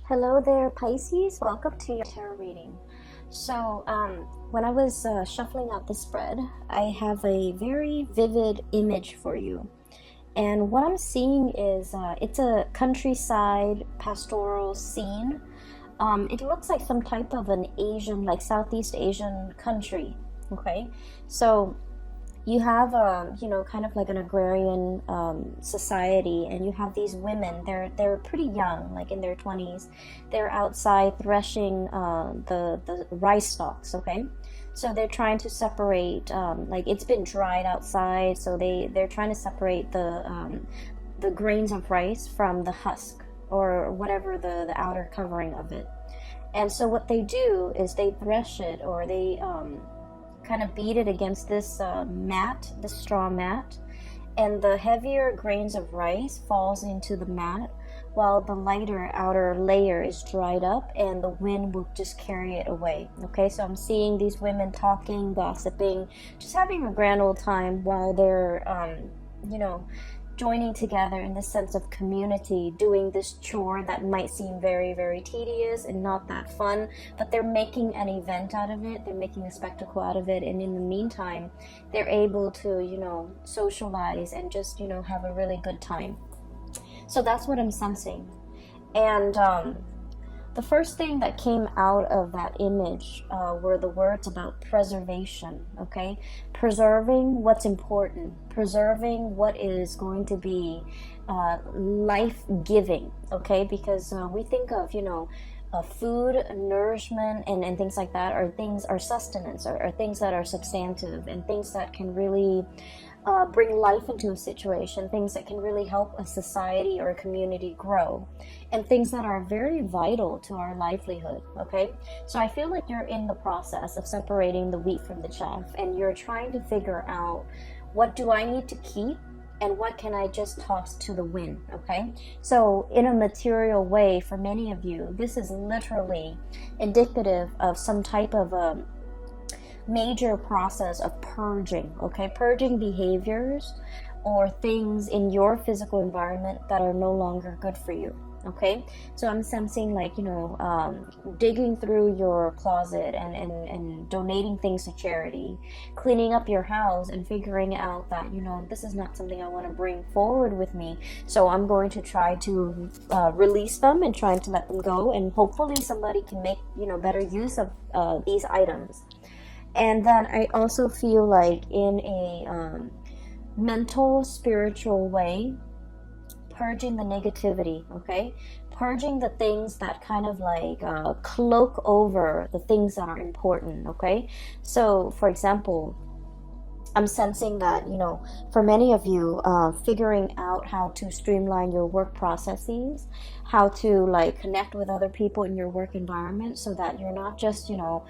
Hello there, Pisces. Welcome to your tarot reading. So, when I was shuffling out the spread, I have a very vivid image for you. And what I'm seeing is it's a countryside pastoral scene. It looks like some type of an Asian, like Southeast Asian country. Okay, so you have kind of like an agrarian society, and you have these women. They're pretty young, like in their 20s. They're outside threshing the rice stalks. Okay, so they're trying to separate, like it's been dried outside, so they're trying to separate the grains of rice from the husk, or whatever the outer covering of it. And so what they do is they thresh it, or they kind of beat it against this mat, this straw mat, and the heavier grains of rice falls into the mat, while the lighter outer layer is dried up, and the wind will just carry it away. Okay, so I'm seeing these women talking, gossiping, just having a grand old time while they're joining together in this sense of community, doing this chore that might seem very, very tedious and not that fun, but they're making an event out of it, they're making a spectacle out of it, and in the meantime, they're able to, socialize and just, have a really good time. So that's what I'm sensing. And the first thing that came out of that image were the words about preservation, okay? Preserving what's important, preserving what is going to be life-giving, okay? Because we think of, food, nourishment, and things like that are sustenance, are things that are substantive, and things that can really bring life into a situation, things that can really help a society or a community grow, and things that are very vital to our livelihood, okay? So I feel like you're in the process of separating the wheat from the chaff, and you're trying to figure out, what do I need to keep and what can I just toss to the wind, okay? So in a material way, for many of you, this is literally indicative of some type of a major process of purging, okay? Purging behaviors or things in your physical environment that are no longer good for you, okay? So I'm sensing like, digging through your closet and donating things to charity, cleaning up your house and figuring out that, this is not something I want to bring forward with me. So I'm going to try to release them and trying to let them go. And hopefully somebody can make, better use of these items. And then I also feel like in a mental, spiritual way, purging the negativity, okay? Purging the things that kind of like cloak over the things that are important, okay? So, for example, I'm sensing that, for many of you, figuring out how to streamline your work processes, how to like connect with other people in your work environment, so that you're not just, some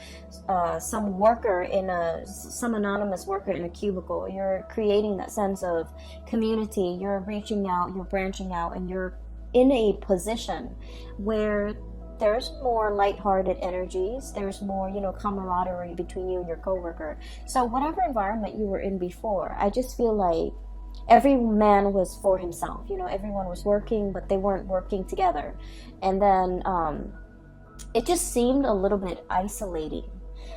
anonymous worker in a cubicle. You're creating that sense of community. You're reaching out, you're branching out, and you're in a position where there's more lighthearted energies, there's more, camaraderie between you and your coworker. So whatever environment you were in before, I just feel like every man was for himself. Everyone was working, but they weren't working together. And then it just seemed a little bit isolating.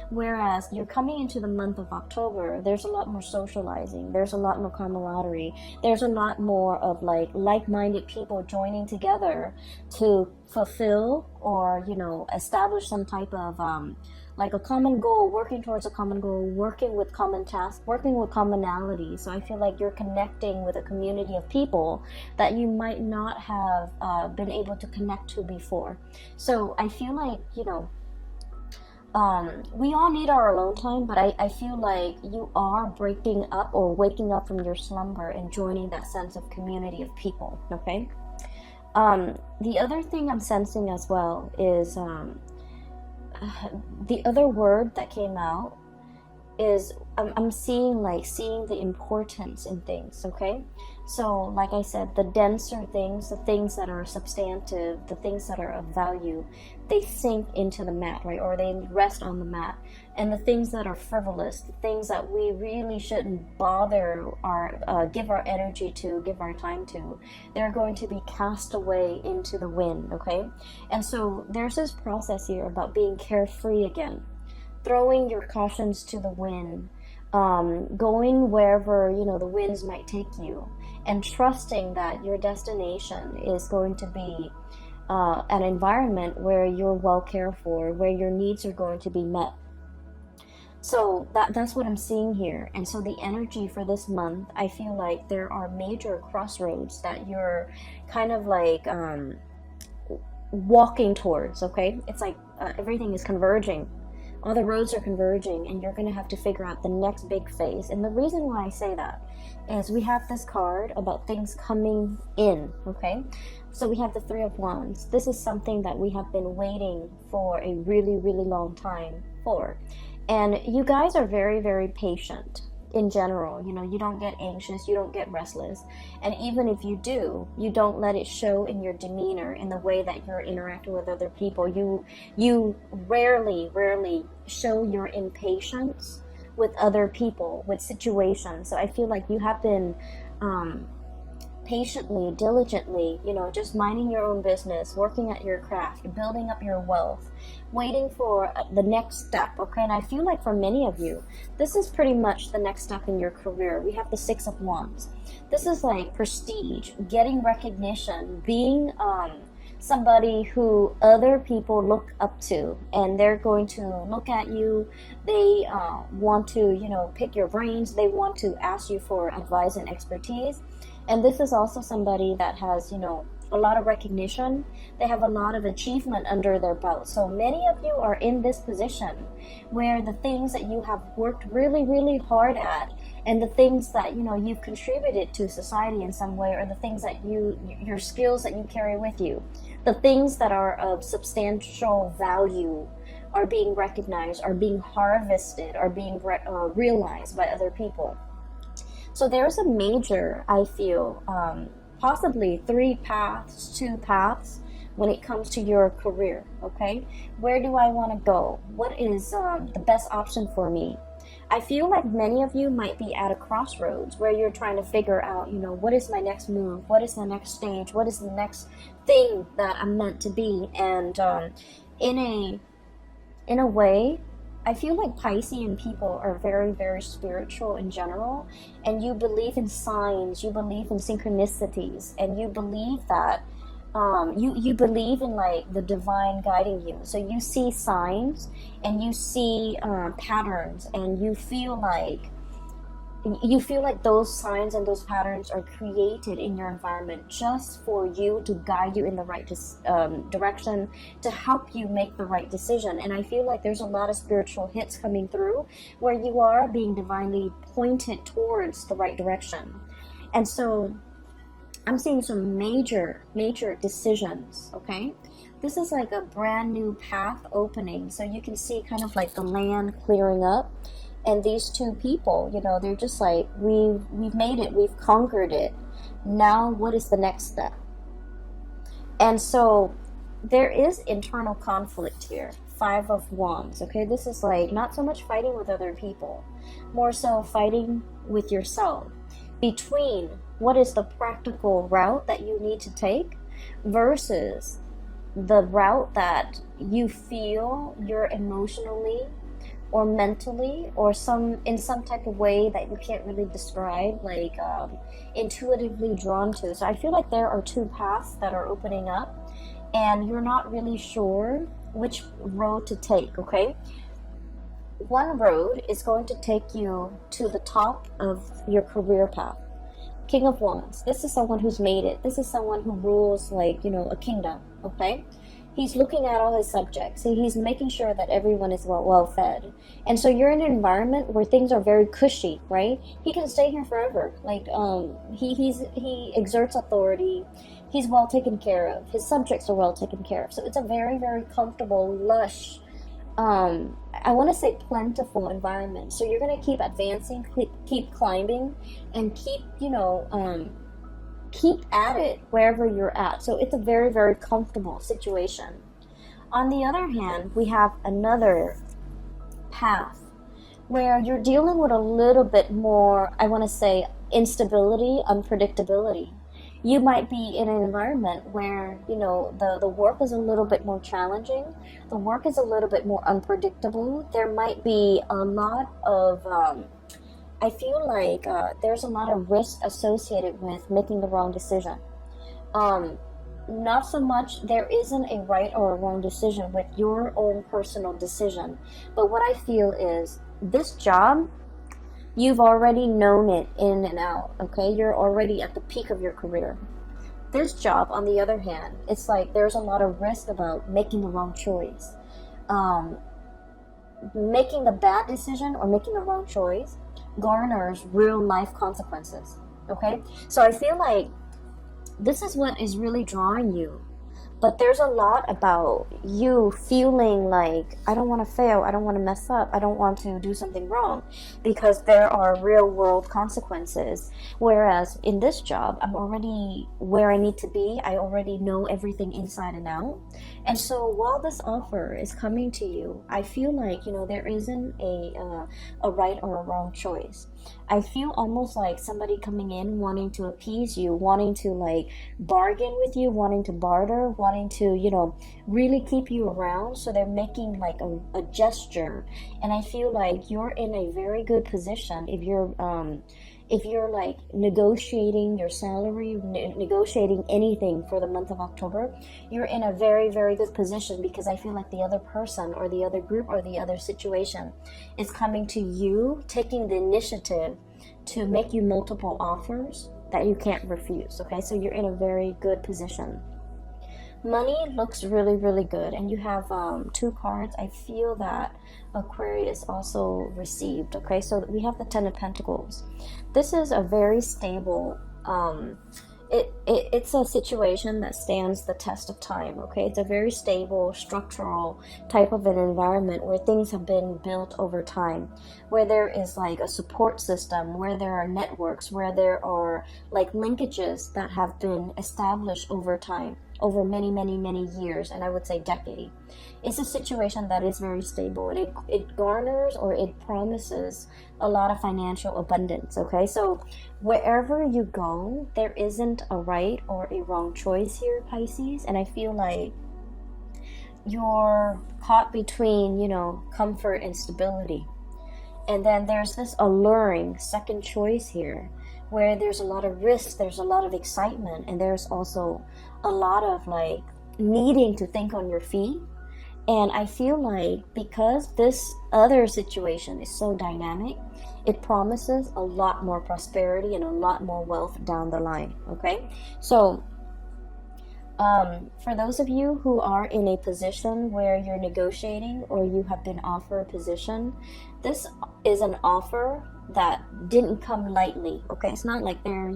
Whereas you're coming into the month of October, there's a lot more socializing, there's a lot more camaraderie, there's a lot more of like-minded people joining together to fulfill or, establish some type of like a common goal, working towards a common goal, working with common tasks, working with commonality. So I feel like you're connecting with a community of people that you might not have been able to connect to before. So I feel like, we all need our alone time, but I feel like you are breaking up or waking up from your slumber and joining that sense of community of people, okay? The other thing I'm sensing as well is the other word that came out is I'm seeing the importance in things, okay? So like I said, the denser things, the things that are substantive, the things that are of value, they sink into the mat, right? Or they rest on the mat. And the things that are frivolous, the things that we really shouldn't bother our give our energy to, give our time to, they're going to be cast away into the wind, okay? And so there's this process here about being carefree again, throwing your cautions to the wind, going wherever the winds might take you, and trusting that your destination is going to be an environment where you're well cared for, where your needs are going to be met. So that's what I'm seeing here. And so the energy for this month, I feel like there are major crossroads that you're kind of like walking towards, okay? It's like everything is converging. All the roads are converging, and you're going to have to figure out the next big phase. And the reason why I say that is we have this card about things coming in, okay? So we have the Three of Wands. This is something that we have been waiting for a really, really long time for. And you guys are very, very patient in general. You don't get anxious, you don't get restless. And even if you do, you don't let it show in your demeanor, in the way that you're interacting with other people. You rarely show your impatience with other people, with situations. So I feel like you have been patiently, diligently, just minding your own business, working at your craft, building up your wealth, waiting for the next step, okay? And I feel like for many of you, this is pretty much the next step in your career. We have the Six of Wands. This is like prestige, getting recognition, being somebody who other people look up to, and they're going to look at you. They want to, pick your brains. They want to ask you for advice and expertise. And this is also somebody that has, a lot of recognition. They have a lot of achievement under their belt. So many of you are in this position where the things that you have worked really, really hard at, and the things that, you've contributed to society in some way, or the things that your skills that you carry with you, the things that are of substantial value are being recognized, are being harvested, are being realized by other people. So there's a major, I feel, possibly 3 paths, 2 paths when it comes to your career, okay? Where do I want to go? What is the best option for me? I feel like many of you might be at a crossroads where you're trying to figure out, what is my next move? What is the next stage? What is the next thing that I'm meant to be? And in a way, I feel like Piscean people are very, very spiritual in general, and you believe in signs, you believe in synchronicities, and you believe that you believe in like the divine guiding you. So you see signs, and you see patterns, and you feel like those signs and those patterns are created in your environment just for you, to guide you in the right direction, to help you make the right decision. And I feel like there's a lot of spiritual hits coming through where you are being divinely pointed towards the right direction. And so I'm seeing some major decisions, okay? This is like a brand new path opening. So you can see kind of like the land clearing up. And these two people, they're just like, we've made it, we've conquered it. Now, what is the next step? And so there is internal conflict here. 5 of Wands, okay? This is like not so much fighting with other people, more so fighting with yourself, between what is the practical route that you need to take versus the route that you feel you're emotionally or mentally, or in some type of way that you can't really describe, like intuitively drawn to. So I feel like there are 2 paths that are opening up, and you're not really sure which road to take, okay? One road is going to take you to the top of your career path. King of Wands. This is someone who's made it. This is someone who rules like, a kingdom, okay? He's looking at all his subjects. He's making sure that everyone is well fed. And so you're in an environment where things are very cushy, right? He can stay here forever. Like he exerts authority. He's well taken care of. His subjects are well taken care of. So it's a very, very comfortable, lush I want to say plentiful environment. So you're going to keep advancing, keep climbing, and keep, keep at it wherever you're at. So it's a very, very comfortable situation. On the other hand, we have another path where you're dealing with a little bit more, I want to say, instability, unpredictability. You might be in an environment where, the work is a little bit more challenging. The work is a little bit more unpredictable. There might be a lot of, I feel like there's a lot of risk associated with making the wrong decision. Not so much, there isn't a right or a wrong decision with your own personal decision. But what I feel is this job, you've already known it in and out, okay? You're already at the peak of your career. This job, on the other hand, it's like there's a lot of risk about making the wrong choice. Making the bad decision or making the wrong choice garners real life consequences, okay? So I feel like this is what is really drawing you. But there's a lot about you feeling like, I don't want to fail, I don't want to mess up, I don't want to do something wrong, because there are real world consequences. Whereas in this job, I'm already where I need to be. I already know everything inside and out. And so while this offer is coming to you, I feel like, there isn't a right or a wrong choice. I feel almost like somebody coming in wanting to appease you, wanting to like bargain with you, wanting to barter, wanting to, really keep you around. So they're making like a gesture. And I feel like you're in a very good position if you're like negotiating your salary, negotiating anything for the month of October, you're in a very, very good position, because I feel like the other person or the other group or the other situation is coming to you, taking the initiative to make you multiple offers that you can't refuse, okay? So you're in a very good position. Money looks really, really good, and you have 2 cards. I feel that Aquarius also received, okay? So we have the 10 of Pentacles. This is a very stable, it's a situation that stands the test of time, okay? It's a very stable, structural type of an environment where things have been built over time, where there is like a support system, where there are networks, where there are like linkages that have been established over time, over many, many, many years, and I would say decade. It's a situation that is very stable, and it garners or it promises a lot of financial abundance, okay? So wherever you go, there isn't a right or a wrong choice here, Pisces, and I feel like you're caught between, comfort and stability. And then there's this alluring second choice here, where there's a lot of risk, there's a lot of excitement, and there's also a lot of like needing to think on your feet. And I feel like because this other situation is so dynamic, it promises a lot more prosperity and a lot more wealth down the line, okay? So for those of you who are in a position where you're negotiating or you have been offered a position, this is an offer that didn't come lightly, okay? It's not like they're,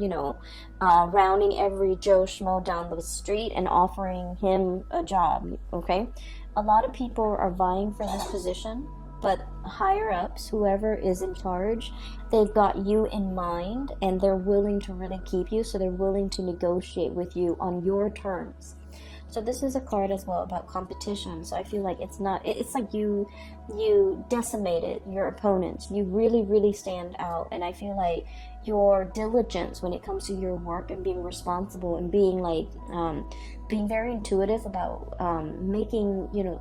rounding every Joe Schmo down the street and offering him a job, okay? A lot of people are vying for this position, but higher ups, whoever is in charge, they've got you in mind, and they're willing to really keep you, so they're willing to negotiate with you on your terms. So this is a card as well about competition. So I feel like it's like you decimated your opponents. You really, really stand out. And I feel like your diligence when it comes to your work and being responsible and being like, being very intuitive about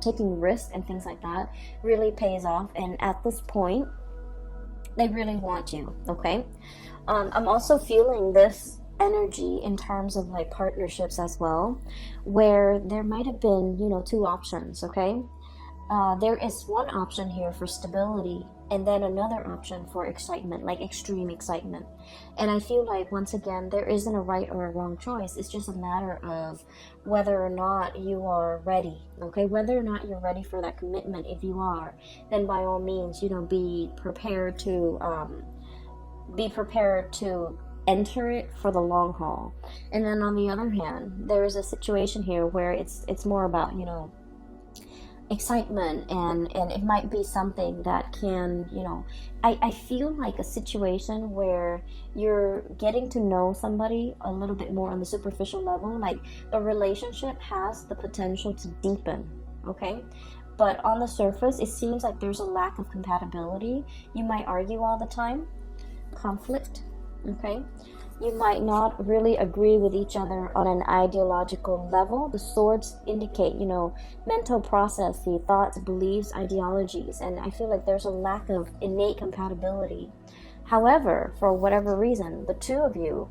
taking risks and things like that really pays off. And at this point, they really want you, okay? I'm also feeling this energy in terms of like partnerships as well, where there might have been 2 options, okay? There is one option here for stability, and then another option for excitement, like extreme excitement. And I feel like once again there isn't a right or a wrong choice. It's just a matter of whether or not you are ready, okay? Whether or not you're ready for that commitment. If you are, then by all means, be prepared to enter it for the long haul. And then on the other hand, there is a situation here where it's more about excitement, and it might be something that can, I feel like a situation where you're getting to know somebody a little bit more on the superficial level, like the relationship has the potential to deepen, okay? But on the surface, it seems like there's a lack of compatibility. You might argue all the time, conflict, okay? You might not really agree with each other on an ideological level. The swords indicate, mental processes, thoughts, beliefs, ideologies, and I feel like there's a lack of innate compatibility. However, for whatever reason, the two of you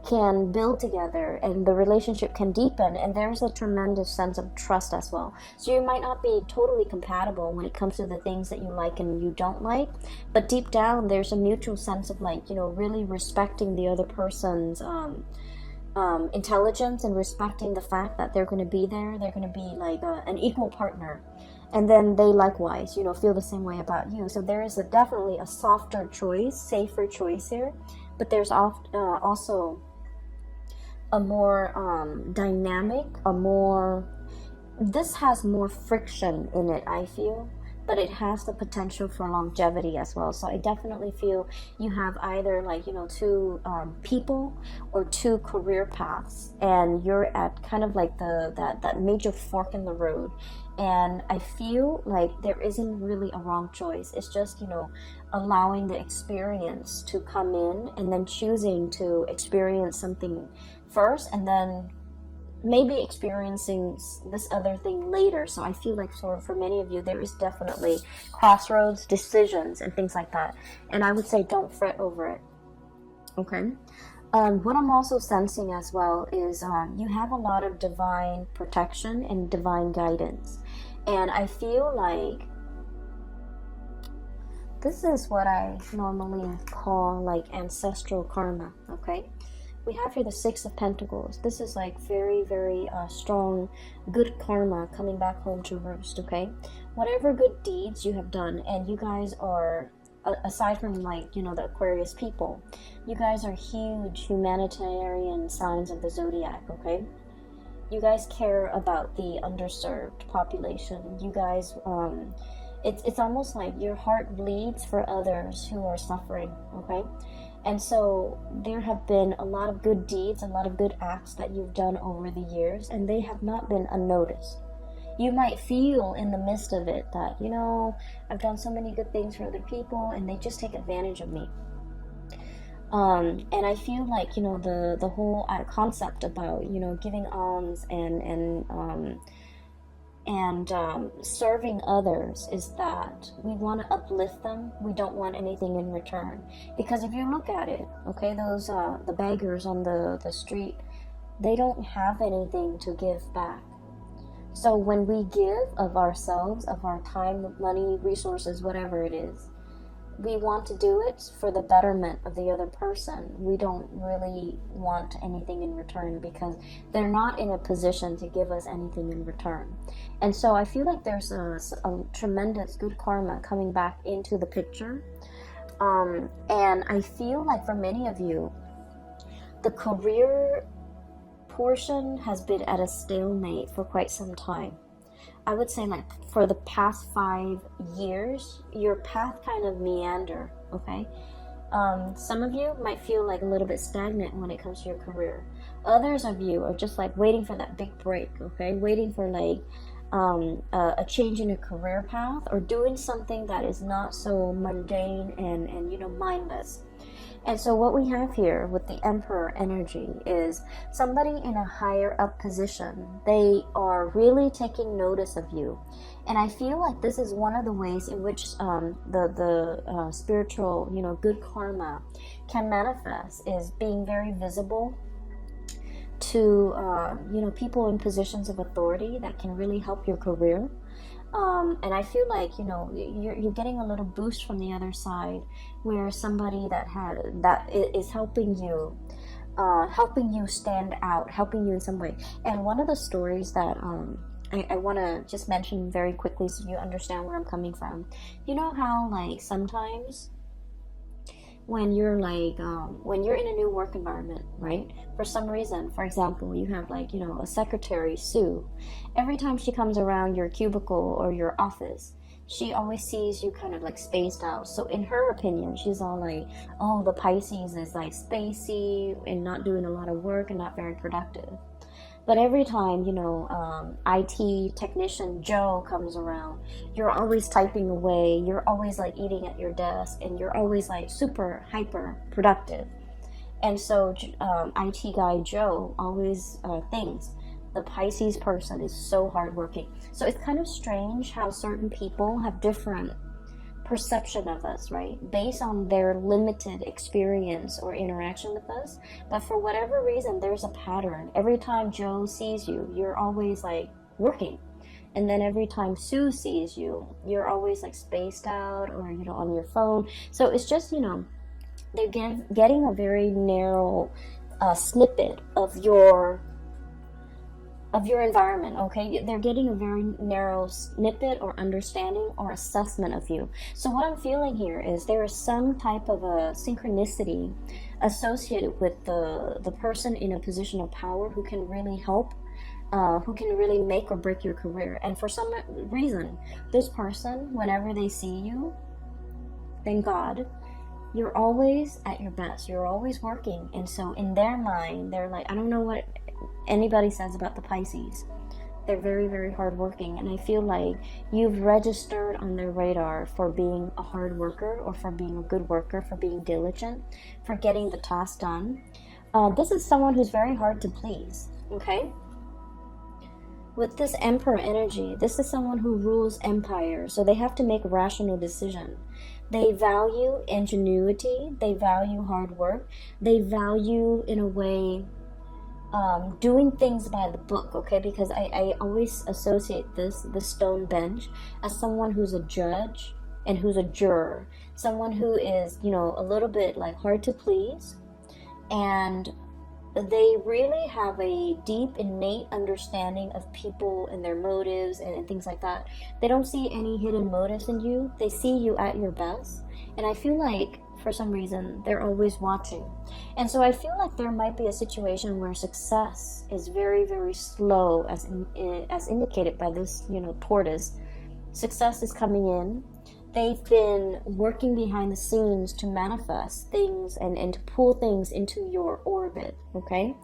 can build together and the relationship can deepen, and there's a tremendous sense of trust as well. So you might not be totally compatible when it comes to the things that you like and you don't like, but deep down there's a mutual sense of really respecting the other person's intelligence, and respecting the fact that they're going to be there. They're going to be like an equal partner, and then they likewise feel the same way about you. So there is definitely a softer choice, safer choice here, but there's also a more dynamic, this has more friction in it, I feel, but it has the potential for longevity as well. So I definitely feel you have either two people or two career paths, and you're at kind of like that major fork in the road. And I feel like there isn't really a wrong choice. It's just, allowing the experience to come in, and then choosing to experience something first, and then maybe experiencing this other thing later. So I feel like for many of you, there is definitely crossroads, decisions, and things like that. And I would say don't fret over it. Okay. What I'm also sensing as well is you have a lot of divine protection and divine guidance. And I feel like this is what I normally call like ancestral karma, okay? We have here the Six of Pentacles. This is like very, very strong, good karma coming back home to roost, okay? Whatever good deeds you have done, and you guys are, aside from the Aquarius people, you guys are huge humanitarian signs of the zodiac, okay? You guys care about the underserved population. You guys, it's almost like your heart bleeds for others who are suffering, okay? And so there have been a lot of good deeds, a lot of good acts that you've done over the years, and they have not been unnoticed. You might feel in the midst of it that, I've done so many good things for other people and they just take advantage of me. And I feel like, the whole concept about, giving alms and serving others is that we want to uplift them. We don't want anything in return. Because if you look at it, okay, those the beggars on the street, they don't have anything to give back. So when we give of ourselves, of our time, money, resources, whatever it is, we want to do it for the betterment of the other person. We don't really want anything in return because they're not in a position to give us anything in return. And so I feel like there's a tremendous good karma coming back into the picture. And I feel like for many of you, the career portion has been at a stalemate for quite some time. I would say like for the past 5 years, your path kind of meander, okay? Some of you might feel like a little bit stagnant when it comes to your career. Others of you are just like waiting for that big break, okay? Waiting for like a change in your career path, or doing something that is not so mundane and mindless. And so what we have here with the Emperor energy is somebody in a higher up position. They are really taking notice of you. And I feel like this is one of the ways in which the spiritual, good karma can manifest, is being very visible to, people in positions of authority that can really help your career. And I feel like, you're getting a little boost from the other side, where somebody that is helping you stand out, helping you in some way. And one of the stories that I want to just mention very quickly so you understand where I'm coming from. You know how like sometimes when you're like when you're in a new work environment, right? For some reason, for example, you have like, you know, a secretary, Sue. Every time she comes around your cubicle or your office, she always sees you kind of like spaced out. So in her opinion, she's all like, oh, the Pisces is like spacey and not doing a lot of work and not very productive. But every time, you know, IT technician Joe comes around, you're always typing away, you're always like eating at your desk, and you're always like super hyper productive. And so IT guy Joe always thinks the Pisces person is so hardworking. So it's kind of strange how certain people have different perception of us, right, based on their limited experience or interaction with us. But for whatever reason, there's a pattern. Every time Joe sees you, you're always like working, and then every time Sue sees you, you're always like spaced out or, you know, on your phone. So it's just, you know, they're getting a very narrow snippet of your environment, okay? They're getting a very narrow snippet or understanding or assessment of you. So what I'm feeling here is there is some type of a synchronicity associated with the person in a position of power who can really help, who can really make or break your career. And for some reason, this person, whenever they see you, thank God, you're always at your best. You're always working. And so in their mind, they're like, I don't know what anybody says about the Pisces. They're very, very hardworking, and I feel like you've registered on their radar for being a hard worker, or for being a good worker, for being diligent, for getting the task done. This is someone who's very hard to please, okay? With this Emperor energy, this is someone who rules empire, so they have to make rational decisions. They value ingenuity, they value hard work, they value, in a way, doing things by the book, okay? Because I always associate the stone bench as someone who's a judge and who's a juror, someone who is, you know, a little bit like hard to please, and they really have a deep innate understanding of people and their motives and things like that. They don't see any hidden motives in you. They see you at your best, and I feel like for some reason they're always watching. And so I feel like there might be a situation where success is very, very slow, as indicated by this, you know, tortoise. Success is coming in. They've been working behind the scenes to manifest things and to pull things into your orbit, okay?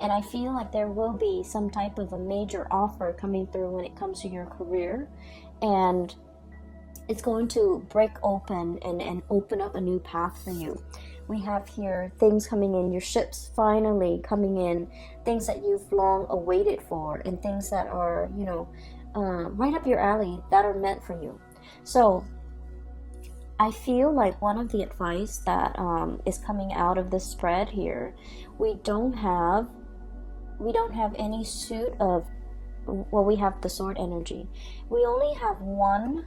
And I feel like there will be some type of a major offer coming through when it comes to your career, and it's going to break open and open up a new path for you. We have here things coming in, your ships finally coming in, things that you've long awaited for, and things that are, you know, right up your alley, that are meant for you. So I feel like one of the advice that is coming out of this spread here, we don't have any suit of, well, we have the sword energy. We only have one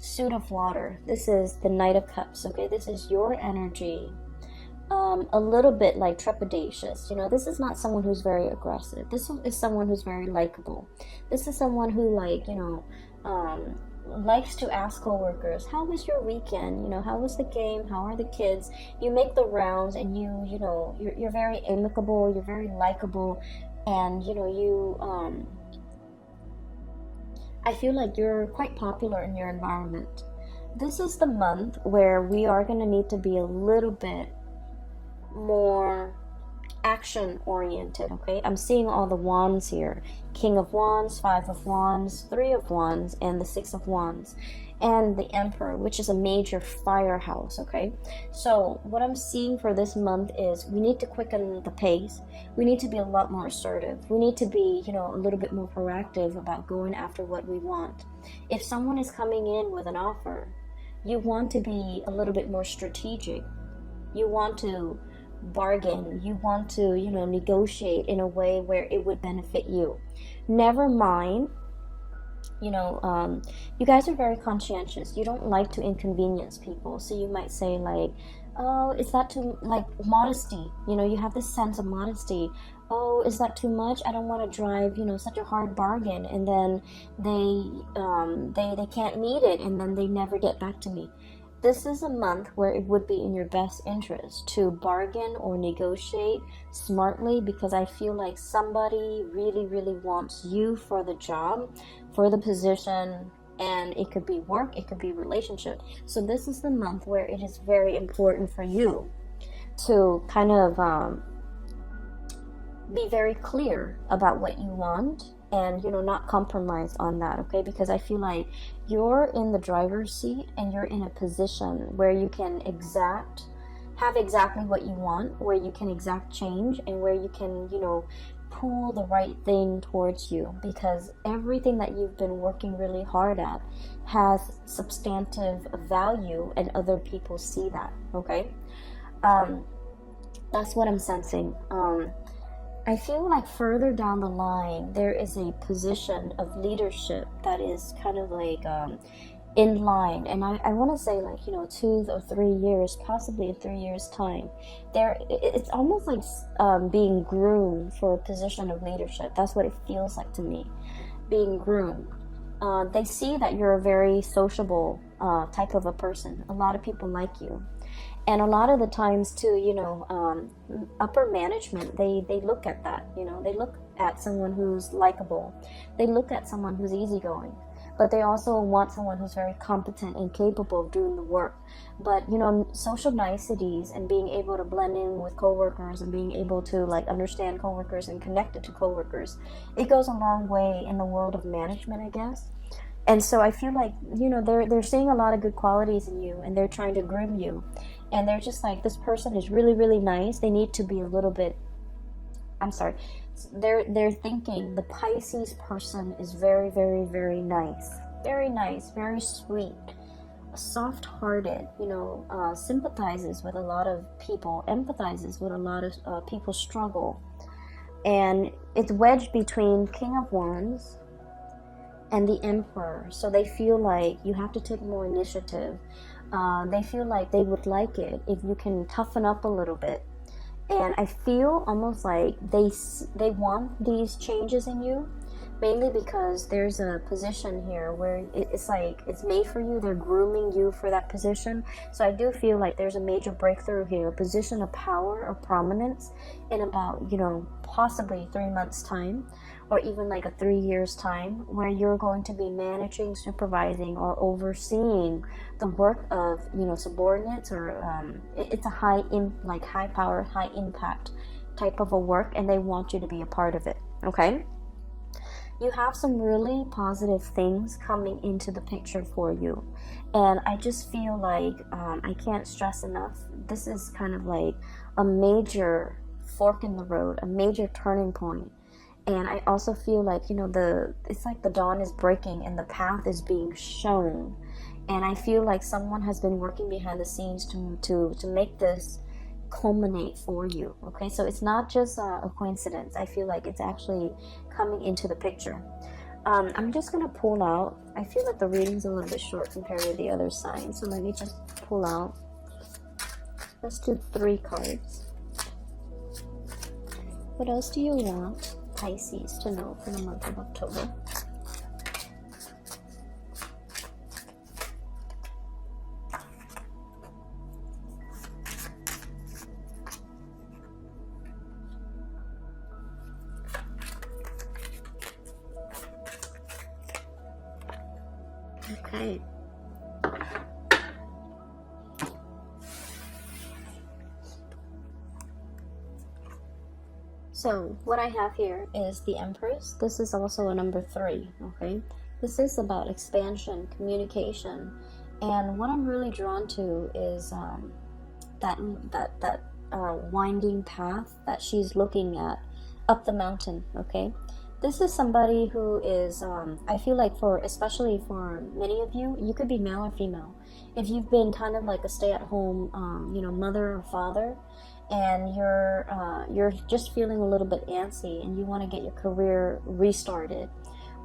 suit of water. This is the Knight of Cups, okay? This is your energy, a little bit like trepidatious. You know, this is not someone who's very aggressive. This is someone who's very likable. This is someone who, like, you know, likes to ask coworkers, how was your weekend? You know, how was the game? How are the kids? You make the rounds, and you know, you're very amicable, you're very likable, and, you know, you I feel like you're quite popular in your environment. This is the month where we are going to need to be a little bit more action oriented, okay? I'm seeing all the wands here. King of Wands, Five of Wands, Three of Wands, and the Six of Wands. And the Emperor, which is a major firehouse, okay? So what I'm seeing for this month is we need to quicken the pace. We need to be a lot more assertive. We need to be, you know, a little bit more proactive about going after what we want. If someone is coming in with an offer, you want to be a little bit more strategic. You want to bargain. You want to, you know, negotiate in a way where it would benefit you. Never mind, you know, you guys are very conscientious. You don't like to inconvenience people. So you might say like, oh, is that too, like, modesty? You know, you have this sense of modesty. Oh, is that too much? I don't want to drive, you know, such a hard bargain. And then they can't meet it, and then they never get back to me. this is a month where it would be in your best interest to bargain or negotiate smartly, because I feel like somebody really, really wants you for the job, for the position, and it could be work, it could be relationship. So this is the month where it is very important for you to kind of be very clear about what you want, and not compromise on that, okay? Because I feel like you're in the driver's seat and you're in a position where you can have exactly what you want, where you can exact change, and where you can pull the right thing towards you, because everything that you've been working really hard at has substantive value and other people see that, okay? That's what I'm sensing. I feel like further down the line, there is a position of leadership that is kind of like in line. And I want to say like, 2 or 3 years, possibly in 3 years' time. It's almost like being groomed for a position of leadership. That's what it feels like to me, being groomed. They see that you're a very sociable type of a person. A lot of people like you. And a lot of the times too, upper management, they look at that, they look at someone who's likable. They look at someone who's easygoing, but they also want someone who's very competent and capable of doing the work. But, social niceties and being able to blend in with coworkers and being able to like understand coworkers and connect it to coworkers, it goes a long way in the world of management, I guess. And so I feel like, they're seeing a lot of good qualities in you, and they're trying to groom you. And they're just like, this person is really, really nice. They need to be a little bit, they're thinking the Pisces person is very, very, very nice. Very nice, very sweet, soft-hearted, sympathizes with a lot of people, empathizes with a lot of people's struggle. And it's wedged between King of Wands and the Emperor. So they feel like you have to take more initiative. They feel like they would like it if you can toughen up a little bit. And I feel almost like they want these changes in you, mainly because there's a position here where it's like it's made for you. They're grooming you for that position. So I do feel like there's a major breakthrough here, a position of power or prominence in about, possibly 3 months' time, or even like a 3 years' time, where you're going to be managing, supervising, or overseeing the work of, subordinates, or it's a high power, high impact type of a work, and they want you to be a part of it, okay? You have some really positive things coming into the picture for you. And I just feel like, I can't stress enough, this is kind of like a major fork in the road, a major turning point. And I also feel like, it's like the dawn is breaking and the path is being shown. And I feel like someone has been working behind the scenes to make this culminate for you, okay? So it's not just a coincidence. I feel like it's actually coming into the picture. I'm just going to pull out. I feel like the reading's a little bit short compared to the other signs. So let me just pull out. Let's do 3 cards. What else do you want Pisces to know for the month of October? Okay. So what I have here is the Empress. This is also a number 3, okay? This is about expansion, communication, and what I'm really drawn to is that winding path that she's looking at up the mountain, okay? This is somebody who is, I feel like especially for many of you, you could be male or female. If you've been kind of like a stay-at-home, mother or father, and you're just feeling a little bit antsy and you want to get your career restarted,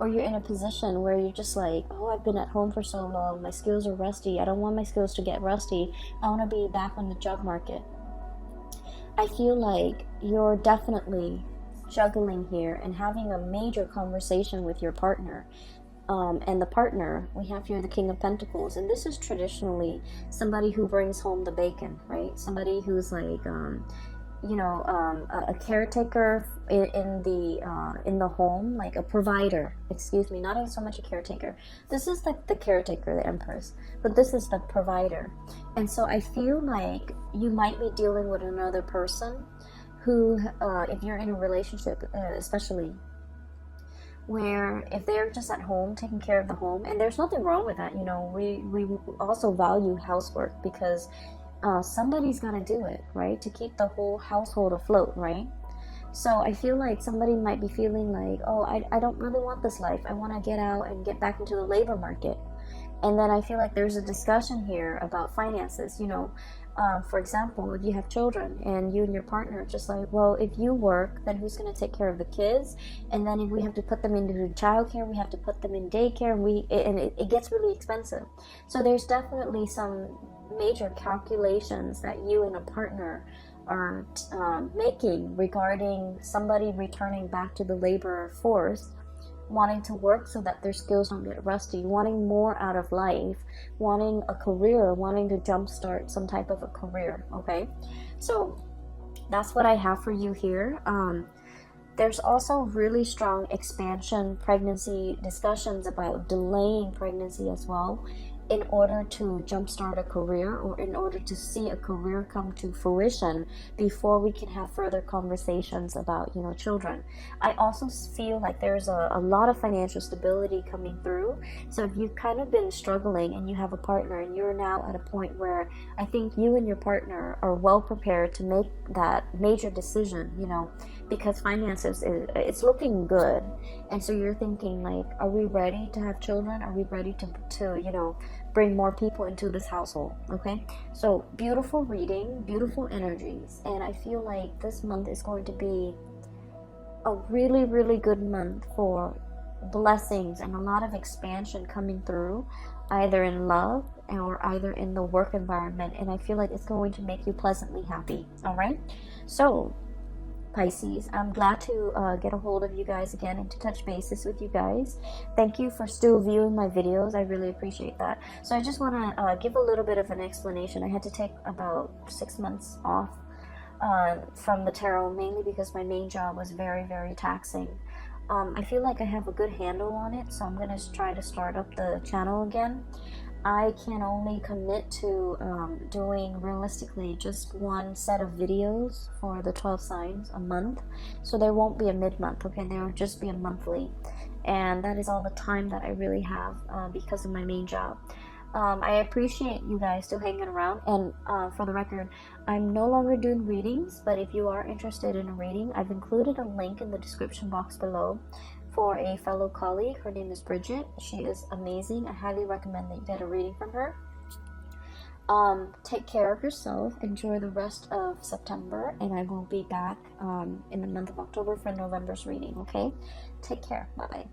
or you're in a position where you're just like, oh, I've been at home for so long, my skills are rusty, I don't want my skills to get rusty, I want to be back on the job market. I feel like you're definitely juggling here and having a major conversation with your partner. And the partner, we have here the King of Pentacles, and this is traditionally somebody who brings home the bacon, right? Somebody who's like, you know, a caretaker in the home, like a provider. Excuse me, not so much a caretaker. This is like the caretaker, the Empress, but this is the provider. And so I feel like you might be dealing with another person who, if you're in a relationship, especially, where if they're just at home taking care of the home, and there's nothing wrong with that, you know, we also value housework, because somebody's got to do it, right, to keep the whole household afloat, right? So I feel like somebody might be feeling like, oh, I don't really want this life, I want to get out and get back into the labor market. And then I feel like there's a discussion here about finances, you know. For example, if you have children and you and your partner are just like, well, if you work, then who's going to take care of the kids? And then if we have to put them into childcare, we have to put them in daycare, and it gets really expensive. So there's definitely some major calculations that you and a partner are making regarding somebody returning back to the labor force, wanting to work so that their skills don't get rusty, wanting more out of life, wanting a career, wanting to jumpstart some type of a career, okay? So that's what I have for you here. There's also really strong expansion pregnancy discussions about delaying pregnancy as well, in order to jumpstart a career, or in order to see a career come to fruition before we can have further conversations about, you know, children. I also feel like there's a lot of financial stability coming through. So if you've kind of been struggling and you have a partner and you're now at a point where I think you and your partner are well prepared to make that major decision, you know, because finances, it's looking good. And so you're thinking like, are we ready to have children? Are we ready to you know, bring more people into this household? Okay, so beautiful reading, beautiful energies, and I feel like this month is going to be a really, really good month for blessings and a lot of expansion coming through, either in love or either in the work environment, and I feel like it's going to make you pleasantly happy. All right, so Pisces, I'm glad to get a hold of you guys again and to touch bases with you guys. Thank you for still viewing my videos. I really appreciate that. So I just want to give a little bit of an explanation. I had to take about 6 months off from the tarot, mainly because my main job was very, very taxing. I feel like I have a good handle on it, so I'm going to try to start up the channel again. I can only commit to doing realistically just one set of videos for the 12 signs a month. So there won't be a mid-month, okay? There will just be a monthly. And that is all the time that I really have because of my main job. I appreciate you guys still hanging around. And for the record, I'm no longer doing readings, but if you are interested in a reading, I've included a link in the description box below for a fellow colleague. Her name is Bridget. She is amazing. I highly recommend that you get a reading from her. Take care of yourself. Enjoy the rest of September, and I will be back in the month of October for November's reading, okay? Take care. Bye-bye.